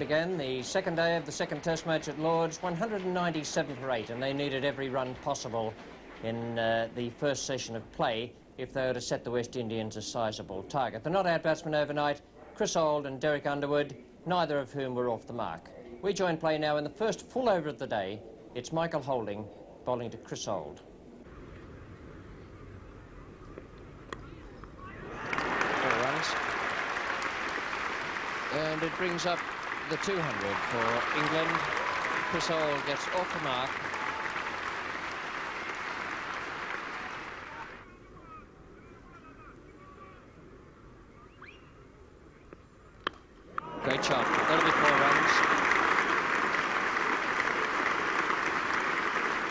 Again, the second day of the second test match at Lord's, 197 for 8, and they needed every run possible in the first session of play if they were to set the West Indians a sizable target. The not-out batsmen overnight, Chris Auld and Derek Underwood, neither of whom were off the mark. We join play now in the first full over of the day. It's Michael Holding bowling to Chris Auld. 4 runs. And it brings up the 200 for England. Chris Auld gets off the mark. Great shot. That'll be 4 runs.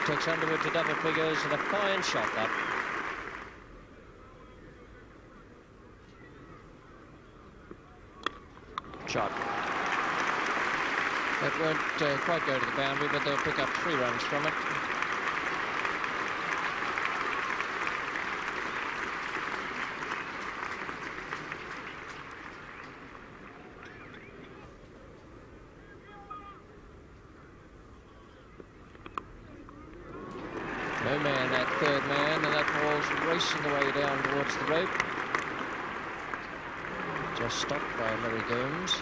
Takes Underwood to double figures and a fine shot that. Shot. That won't quite go to the boundary, but they'll pick up 3 runs from it. No man, that third man, and that ball's racing the way down towards the rope. Just stopped by Larry Gomes.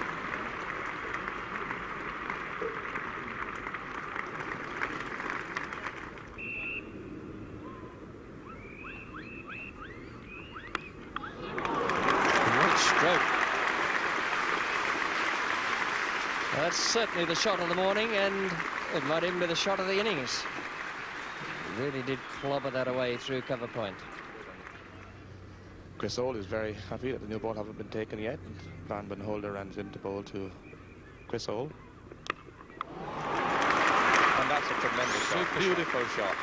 Great stroke. That's certainly the shot of the morning, and it might even be the shot of the innings. Really did clobber that away through cover point. Chris Auld is very happy that the new ball haven't been taken yet. Van Benholder runs into ball to Chris Auld. And that's a tremendous shot. Beautiful shot.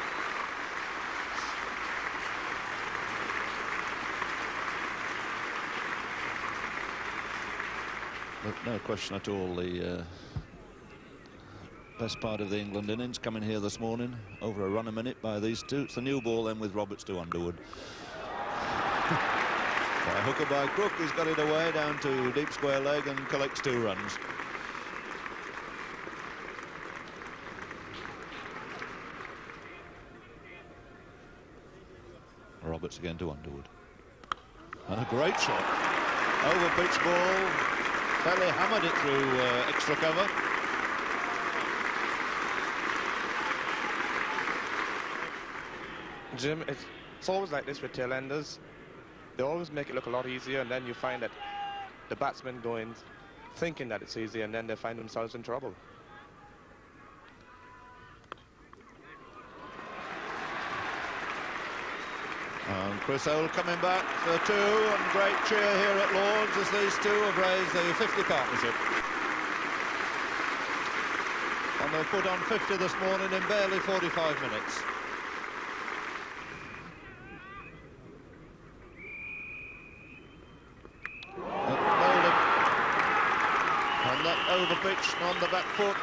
But no question at all, the best part of the England innings coming here this morning, over a run a minute by these two. It's the new ball then with Roberts to Underwood. By hook or by crook, he's got it away down to deep square leg and collects 2 runs. Roberts again to Underwood. And a great shot. Over pitch ball. Fairly hammered it through extra cover. Jim, it's always like this with tail-enders. They always make it look a lot easier, and then you find that the batsmen go in thinking that it's easy, and then they find themselves in trouble. And Chris Auld coming back for 2, and great cheer here at Lord's as these two have raised the 50 partnership. And they've put on 50 this morning in barely 45 minutes. And that over pitch on the back foot.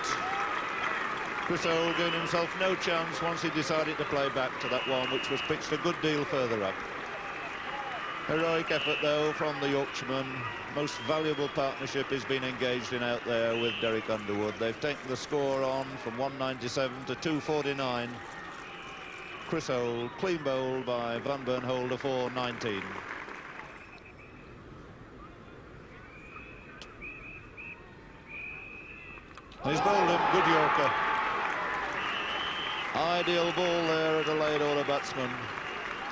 Chris Auld giving himself no chance once he decided to play back to that one, which was pitched a good deal further up. Heroic effort, though, from the Yorkshireman. Most valuable partnership he's been engaged in out there with Derek Underwood. They've taken the score on from 197 to 249. Chris Auld, clean bowled by Van Benholder for 19. He's bowled him, good Yorker. Ideal ball there at a late order batsman.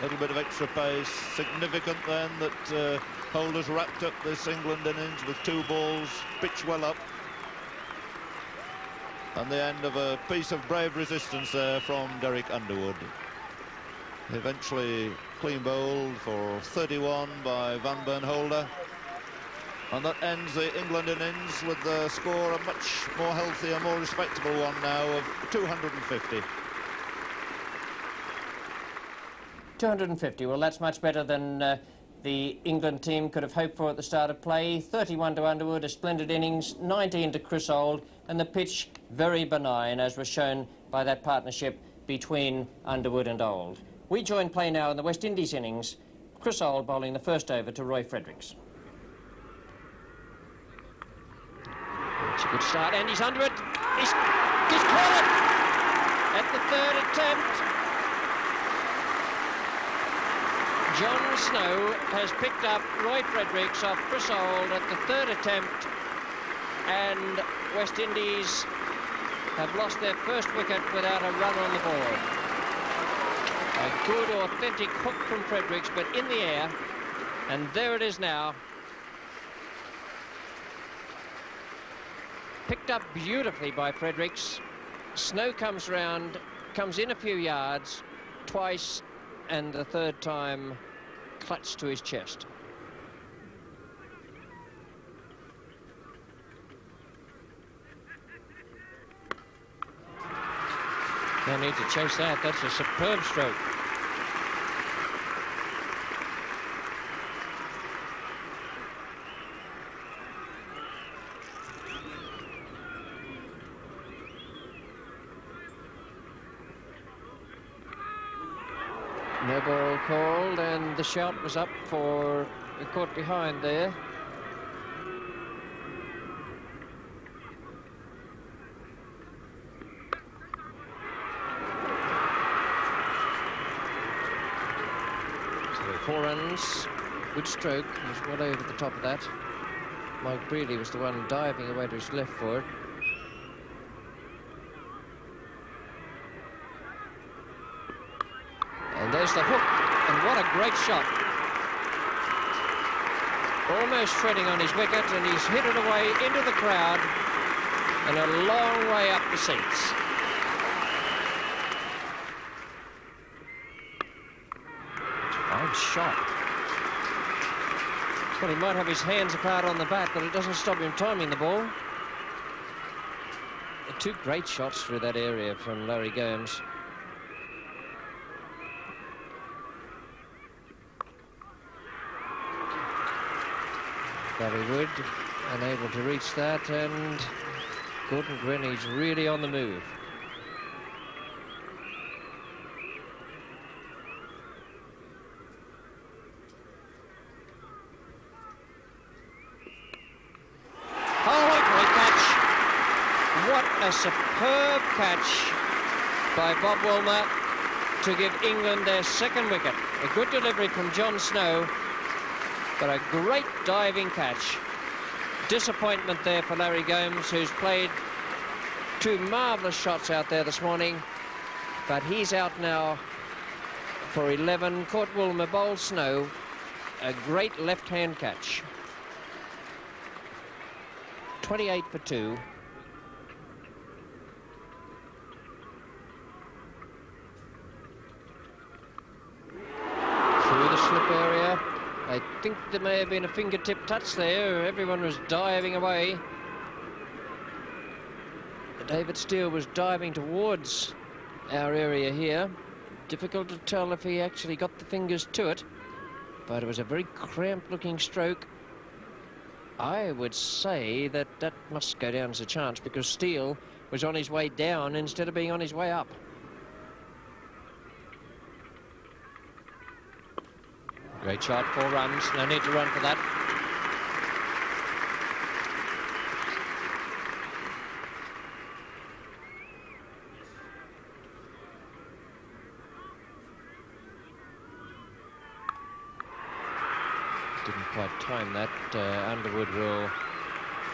A little bit of extra pace. Significant then that Holder's wrapped up this England innings with 2 balls, pitched well up. And the end of a piece of brave resistance there from Derek Underwood. Eventually clean bowled for 31 by Van Benholder. And that ends the England innings with the score a much more healthier, more respectable one now of 250. 250, well, that's much better than the England team could have hoped for at the start of play. 31 to Underwood, a splendid innings, 19 to Chris Auld, and the pitch very benign, as was shown by that partnership between Underwood and Auld. We join play now in the West Indies innings. Chris Auld bowling the first over to Roy Fredericks. It's a good start, and he's under it. He's caught it at the third attempt. John Snow has picked up Roy Fredericks off Frissold at the third attempt, and West Indies have lost their first wicket without a run on the board. A good, authentic hook from Fredericks, but in the air, and there it is now. Picked up beautifully by Fredericks. Snow comes round, comes in a few yards, twice, and the third time clutched to his chest. No need to chase that. That's a superb stroke. No ball called, and the shout was up for the caught behind there. So 4 runs, good stroke. He was well over the top of that. Mike Brealey was the one diving away to his left for it. And there's the hook, and what a great shot. Almost treading on his wicket, and he's hit it away into the crowd and a long way up the seats. Fine shot. Well, he might have his hands apart on the bat, but it doesn't stop him timing the ball. 2 great shots through that area from Larry Gomes. Barry Wood unable to reach that, and Gordon Greenidge really on the move. Oh, a great catch. What a superb catch by Bob Woolmer to give England their second wicket. A good delivery from John Snow, but a great diving catch. Disappointment there for Larry Gomes, who's played 2 marvellous shots out there this morning, but he's out now for 11. Caught Woolmer, bowled Snow. A great left-hand catch. 28 for 2. Through the slip area. I think there may have been a fingertip touch there. Everyone was diving away. David Steele was diving towards our area here. Difficult to tell if he actually got the fingers to it, but it was a very cramped looking stroke. I would say that that must go down as a chance, because Steele was on his way down instead of being on his way up. Great shot, 4 runs. No need to run for that. Didn't quite time that. Underwood will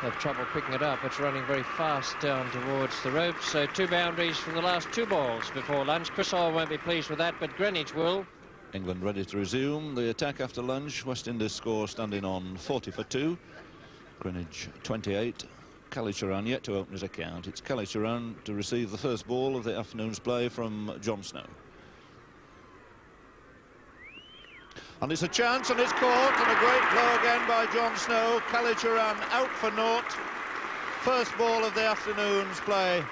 have trouble picking it up. It's running very fast down towards the ropes. So 2 boundaries from the last 2 balls before lunch. Chris Hall won't be pleased with that, but Greenidge will. England ready to resume the attack after lunch. West Indies score standing on 40 for 2. Greenidge 28. Kallicharran yet to open his account. It's Kallicharran to receive the first ball of the afternoon's play from John Snow. And it's a chance, and it's caught, and a great blow again by John Snow. Kallicharran out for naught. First ball of the afternoon's play.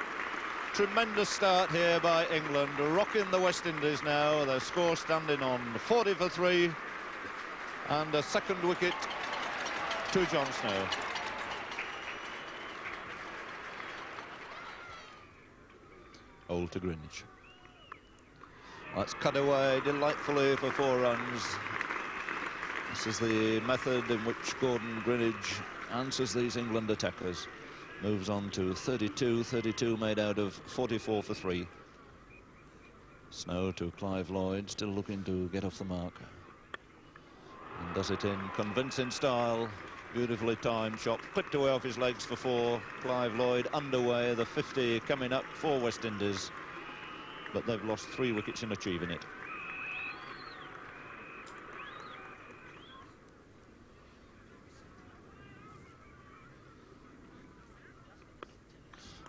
Tremendous start here by England, rocking the West Indies now. Their score standing on 40 for 3, and a second wicket to John Snow. Old to Greenidge. That's cut away delightfully for 4 runs. This is the method in which Gordon Greenidge answers these England attackers. moves on to 32. 32 made out of 44 for 3. Snow to Clive Lloyd, still looking to get off the mark. And does it in convincing style. Beautifully timed shot, clipped away off his legs for 4. Clive Lloyd underway, the 50 coming up for West Indies. But they've lost 3 wickets in achieving it.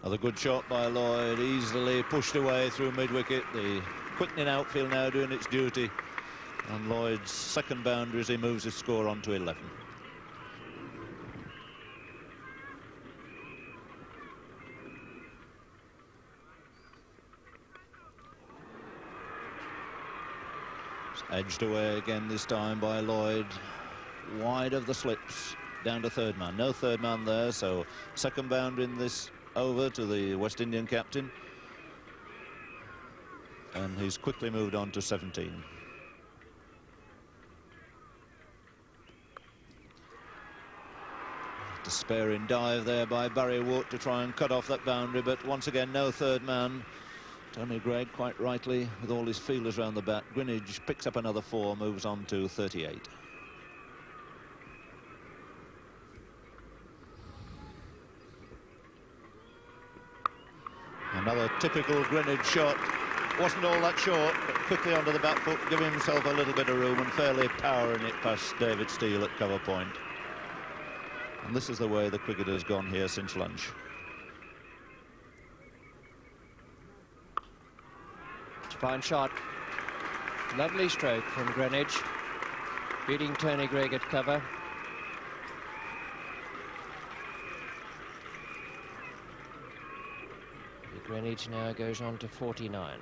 Another good shot by Lloyd, easily pushed away through mid-wicket. The quickening outfield now doing its duty. And Lloyd's second boundary as he moves his score on to 11. It's edged away again this time by Lloyd. Wide of the slips, down to third man. No third man there, so second boundary in this over to the West Indian captain. And he's quickly moved on to 17. Despairing dive there by Barry Wood to try and cut off that boundary, but once again no third man. Tony Greig quite rightly with all his feelers round the bat. Greenwich picks up another 4, moves on to 38. Another typical Greenwich shot. Wasn't all that short, but quickly onto the back foot, giving himself a little bit of room and fairly powering it past David Steele at cover point. And this is the way the cricket has gone here since lunch. It's a fine shot. Lovely stroke from Greenwich, beating Tony Greig at cover. Greenwich now goes on to 49.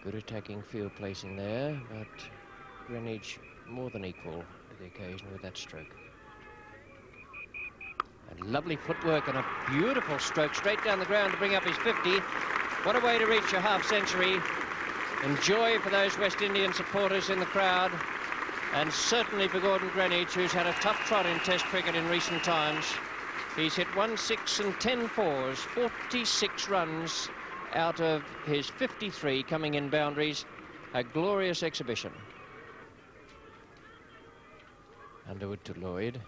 Good attacking field placing there, but Greenwich more than equal to the occasion with that stroke. And lovely footwork and a beautiful stroke straight down the ground to bring up his 50. What a way to reach a half century. And joy for those West Indian supporters in the crowd. And certainly for Gordon Greenwich, who's had a tough trot in Test cricket in recent times. He's hit 1 6 and 10 fours, 46 runs out of his 53 coming in boundaries. A glorious exhibition. Underwood to Lloyd.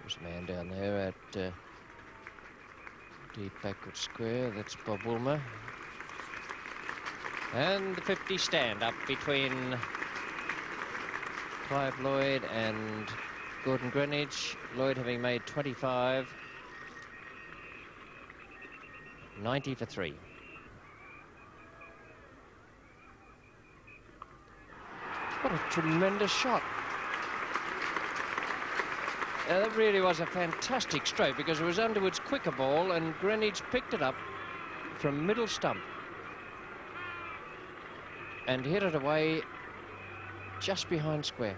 There's a man down there at deep backward square. That's Bob Woolmer. And the 50 stand up between Clive Lloyd and Gordon Greenwich. Lloyd having made 25. 90 for 3. What a tremendous shot. That really was a fantastic stroke because it was Underwood's quicker ball and Greenwich picked it up from middle stump and hit it away just behind square.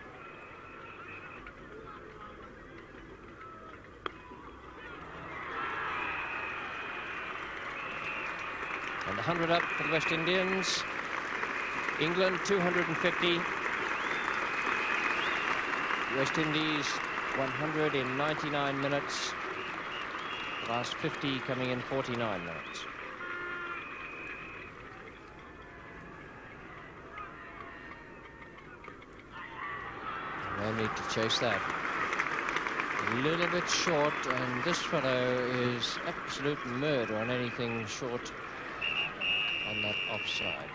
And 100 up for the West Indians. England 250. West Indies 100 in 99 minutes. The last 50 coming in 49 minutes. No need to chase that. A little bit short, and this fellow is absolute murder on anything short on that offside.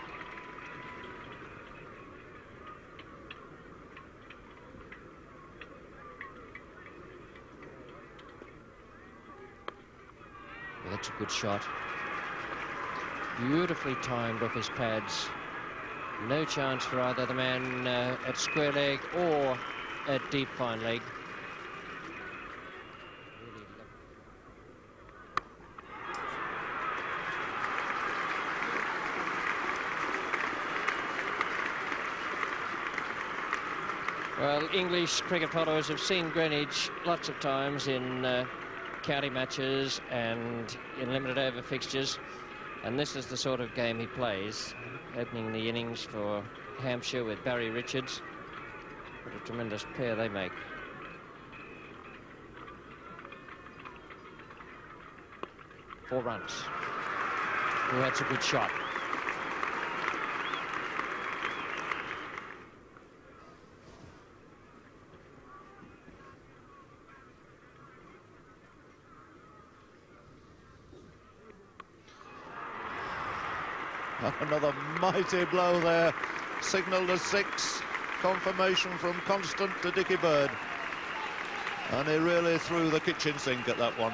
Well, that's a good shot. Beautifully timed off his pads. No chance for either the man at square leg or at deep fine leg. Well, English cricket followers have seen Greenwich lots of times in county matches and in limited over fixtures, and this is the sort of game he plays. opening the innings for Hampshire with Barry Richards. What a tremendous pair they make. Four runs. Oh, that's a good shot. Another mighty blow there, signalled as 6. Confirmation from Constant to Dickie Bird. And he really threw the kitchen sink at that one.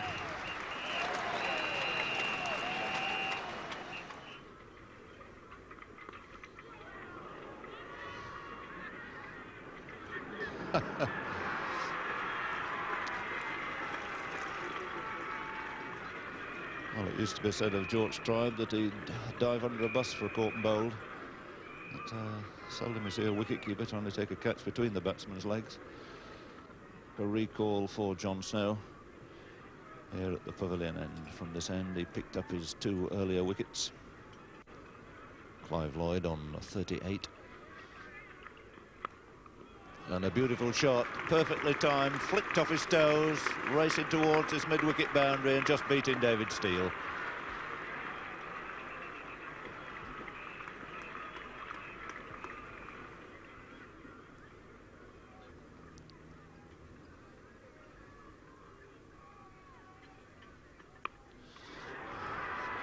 Well, it used to be said of George Tribe that he'd dive under a bus for a caught and bowled. But seldom you see a wicketkeeper trying to take a catch between the batsman's legs. A recall for John Snow here at the pavilion end. From this end, he picked up his 2 earlier wickets. Clive Lloyd on 38. And a beautiful shot, perfectly timed, flicked off his toes, racing towards his mid-wicket boundary and just beating David Steele.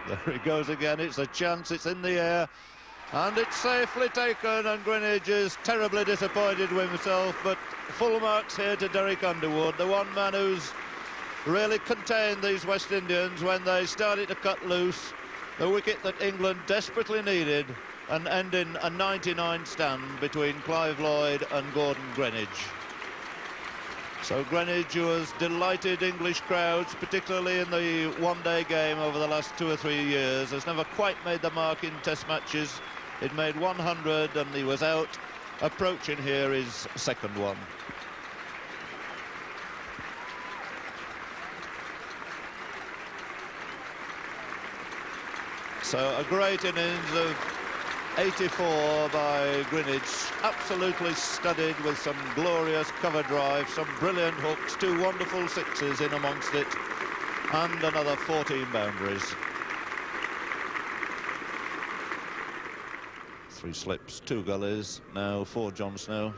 There he goes again, it's a chance, it's in the air. And it's safely taken, and Greenwich is terribly disappointed with himself, but full marks here to Derek Underwood, the one man who's really contained these West Indians when they started to cut loose. The wicket that England desperately needed, and ending a 99 stand between Clive Lloyd and Gordon Greenwich. So Greenwich, who has delighted English crowds, particularly in the one-day game over the last 2 or 3 years, has never quite made the mark in Test matches. It made 100 and he was out, approaching here his second one. So a great innings of 84 by Greenwich, absolutely studded with some glorious cover drive, some brilliant hooks, 2 wonderful sixes in amongst it, and another 14 boundaries. 3 slips, 2 gullies, now for John Snow.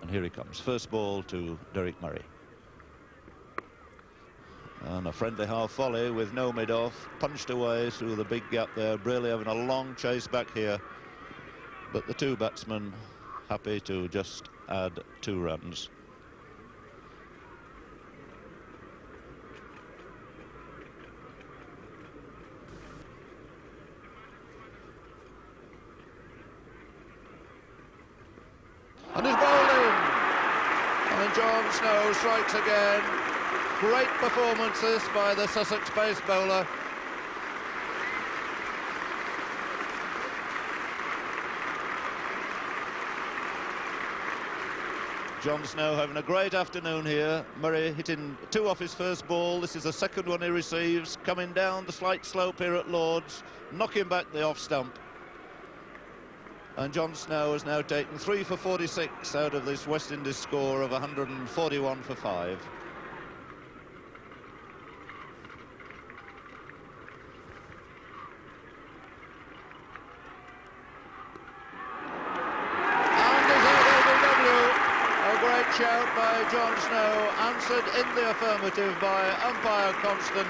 And here he comes, first ball to Derek Murray. And a friendly half volley with no mid-off, punched away through the big gap there, really having a long chase back here. But the 2 batsmen happy to just add 2 runs. And he's bowled in. And John Snow strikes again. Great performance this by the Sussex pace bowler. John Snow having a great afternoon here. Murray hitting 2 off his first ball. This is the second one he receives, coming down the slight slope here at Lord's, knocking back the off stump. And John Snow has now taken 3 for 46 out of this West Indies score of 141 for 5. Shout by John Snow, answered in the affirmative by umpire Constant.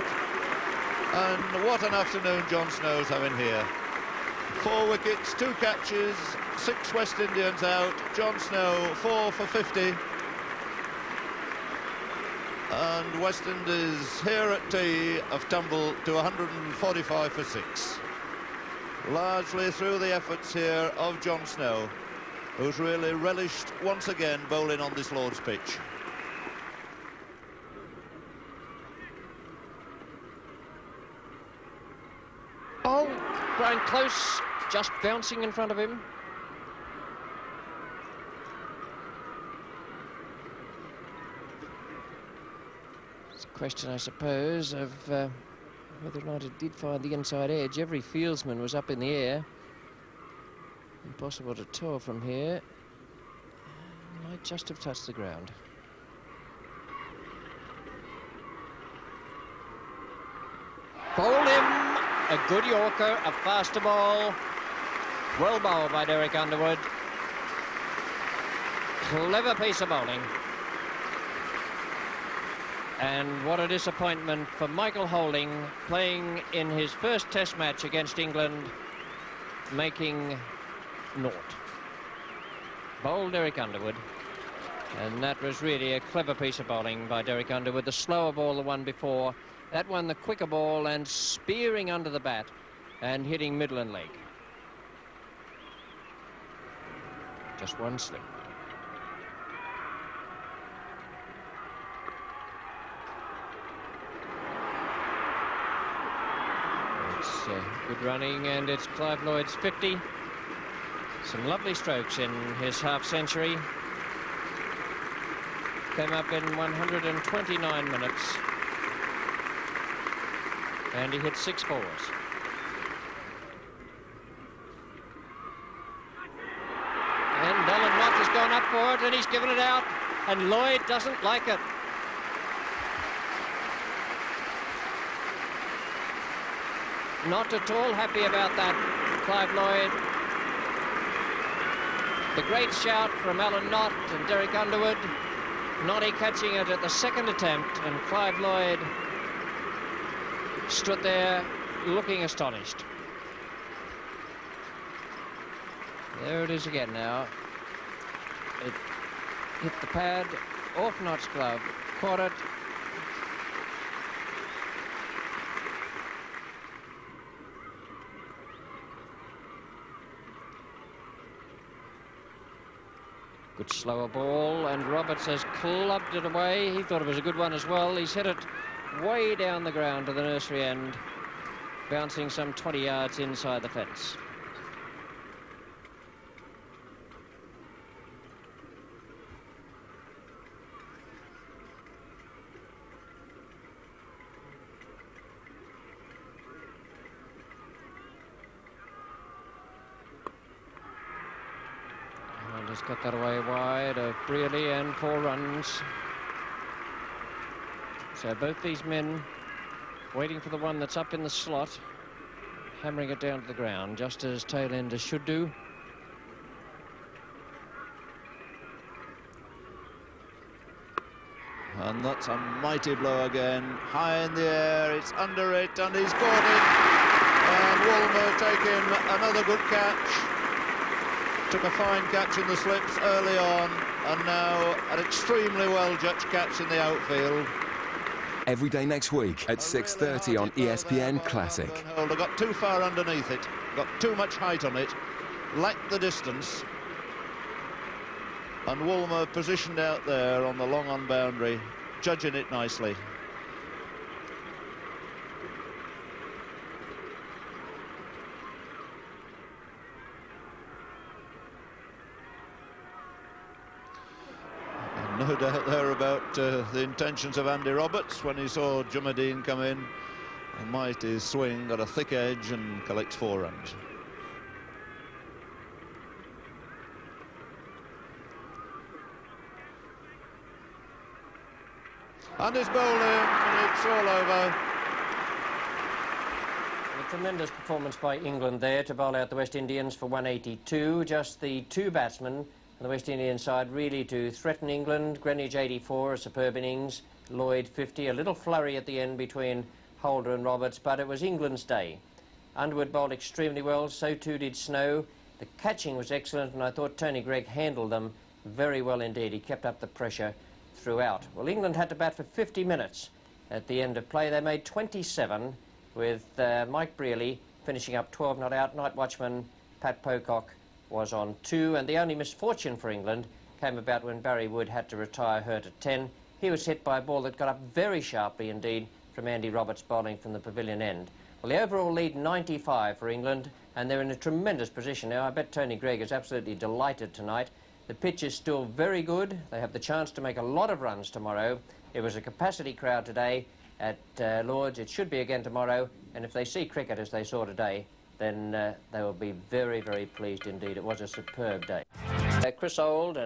And what an afternoon John Snow's having here. 4 wickets, 2 catches, 6 West Indians out. John Snow 4 for 50. And West Indies here at tea have tumbled to 145 for 6. Largely through the efforts here of John Snow, who's really relished once again bowling on this Lord's pitch. Oh, growing close, just bouncing in front of him. question, I suppose, of whether or not it did find the inside edge. Every fieldsman was up in the air. Impossible to tell from here. Might just have touched the ground. Bowled him, a good Yorker, a faster ball. Well bowled by Derek Underwood. Clever piece of bowling. And what a disappointment for Michael Holding, playing in his first Test match against England, making naught. Bowled Derek Underwood. And that was really a clever piece of bowling by Derek Underwood. The slower ball, the one before. That one, the quicker ball, and spearing under the bat and hitting middle and leg. Just one slip. It's good running, and it's Clive Lloyd's 50. Some lovely strokes in his half-century. Came up in 129 minutes. And he hit 6 fours. And Alan Mott has gone up for it, and he's given it out, and Lloyd doesn't like it. Not at all happy about that, Clive Lloyd. The great shout from Alan Knott and Derek Underwood. Noddy catching it at the second attempt, and Clive Lloyd stood there looking astonished. There it is again now. It hit the pad, off Knott's glove, caught it. Good slower ball, and Roberts has clubbed it away. He thought it was a good one as well. He's hit it way down the ground to the nursery end, bouncing some 20 yards inside the fence. And just got that away wide of Brearley, and 4 runs. So both these men waiting for the one that's up in the slot, hammering it down to the ground, just as tail-enders should do. And that's a mighty blow again. High in the air, it's under it, and he's caught it. And Woolmer taking another good catch. Took a fine catch in the slips early on, and now an extremely well-judged catch in the outfield. Every day next week at 6:30 on ESPN Classic. They got too far underneath it, got too much height on it, lacked the distance. And Woolmer positioned out there on the long-on boundary, judging it nicely. No doubt there about the intentions of Andy Roberts when he saw Jumadine come in. A mighty swing, got a thick edge, and collects 4 runs. And it's bowled in, and it's all over. A tremendous performance by England there to bowl out the West Indians for 182. Just the 2 batsmen on the West Indian side really to threaten England. Greenwich 84, a superb innings. Lloyd 50, a little flurry at the end between Holder and Roberts, but it was England's day. Underwood bowled extremely well, so too did Snow. The catching was excellent, and I thought Tony Greig handled them very well indeed. He kept up the pressure throughout. Well, England had to bat for 50 minutes at the end of play. They made 27, with Mike Brearley finishing up 12 not out. Night watchman Pat Pocock was on 2, and the only misfortune for England came about when Barry Wood had to retire hurt at 10. He was hit by a ball that got up very sharply indeed from Andy Roberts bowling from the pavilion end. Well, the overall lead 95 for England, and they're in a tremendous position now. I bet Tony Greig is absolutely delighted tonight. The pitch is still very good. They have the chance to make a lot of runs tomorrow, It was a capacity crowd today at Lord's. It should be again tomorrow, and if they see cricket as they saw today, then they will be very, very pleased indeed. It was a superb day. Chris Old